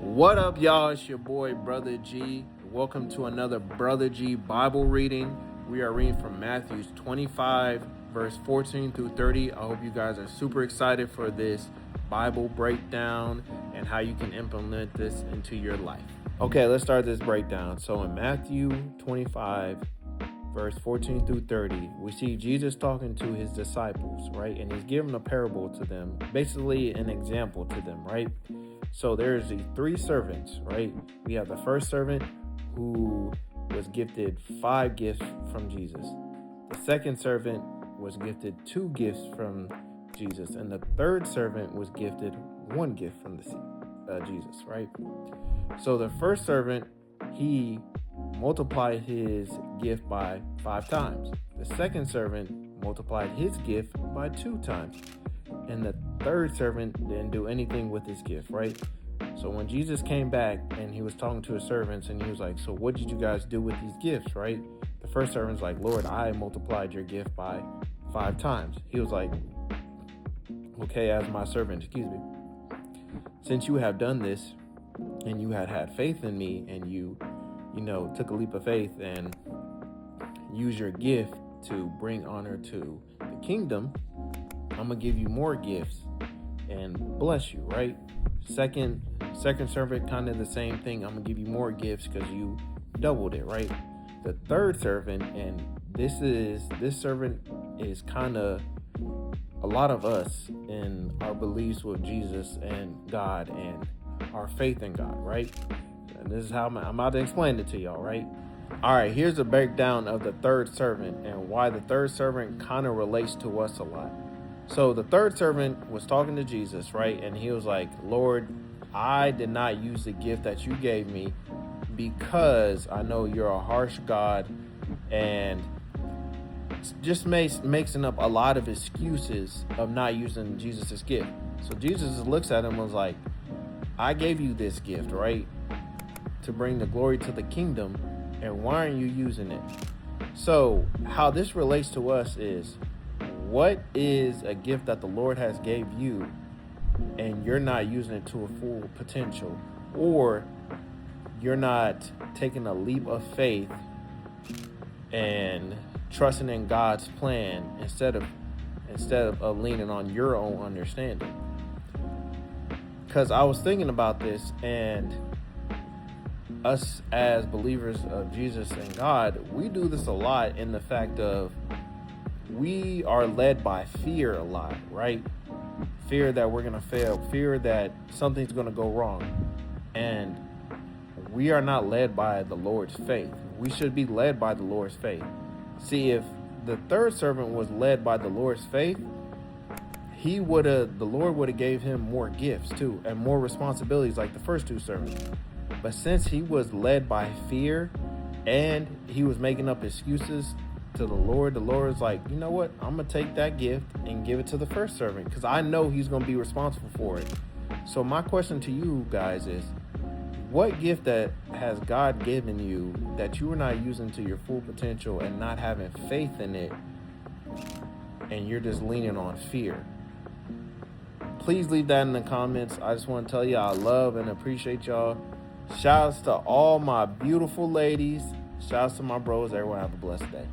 What up, y'all? It's your boy, Brother G. Welcome to another Brother G Bible reading. We are reading from Matthew 25, verse 14 through 30. I hope you guys are super excited for this Bible breakdown and how you can implement this into your life. Okay, let's start this breakdown. So in Matthew 25, verse 14 through 30, we see Jesus talking to his disciples, right? And he's giving a parable to them, basically an example to them, right? So there's the three servants, right? We have the first servant who was gifted 5 gifts from Jesus. The second servant was gifted 2 gifts from Jesus. And the third servant was gifted 1 gift from Jesus, right? So the first servant, he multiplied his gift by 5 times. The second servant multiplied his gift by 2 times. And the third servant didn't do anything with his gift, right? So when Jesus came back and he was talking to his servants and he was like, so what did you guys do with these gifts, right? The first servant's like, Lord, I multiplied your gift by 5 times. He was like, okay, as my servant, since you have done this and you had faith in me and you took a leap of faith and used your gift to bring honor to the kingdom, I'm going to give you more gifts and bless you, right? Second servant, kind of the same thing. I'm going to give you more gifts because you doubled it, right? The third servant, and this servant is kind of a lot of us in our beliefs with Jesus and God and our faith in God, right? And this is how I'm about to explain it to y'all, right? All right, here's a breakdown of the third servant and why the third servant kind of relates to us a lot. So the third servant was talking to Jesus, right? And he was like, Lord, I did not use the gift that you gave me because I know you're a harsh God, and just mixing up a lot of excuses of not using Jesus' gift. So Jesus looks at him and was like, I gave you this gift, right? To bring the glory to the kingdom, and why aren't you using it? So how this relates to us is, what is a gift that the Lord has gave you and you're not using it to a full potential, or you're not taking a leap of faith and trusting in God's plan instead of leaning on your own understanding? Because I was thinking about this, and us as believers of Jesus and God, we do this a lot in the fact of we are led by fear a lot, right? Fear that we're going to fail, fear that something's going to go wrong. And we are not led by the Lord's faith. We should be led by the Lord's faith. See, if the third servant was led by the Lord's faith, the Lord would have gave him more gifts too, and more responsibilities like the first 2 servants. But since he was led by fear and he was making up excuses to the Lord is like, you know what? I'm going to take that gift and give it to the first servant because I know he's going to be responsible for it. So my question to you guys is, what gift that has God given you that you are not using to your full potential and not having faith in it, and you're just leaning on fear? Please leave that in the comments. I just want to tell you I love and appreciate y'all. Shouts to all my beautiful ladies. Shouts to my bros. Everyone have a blessed day.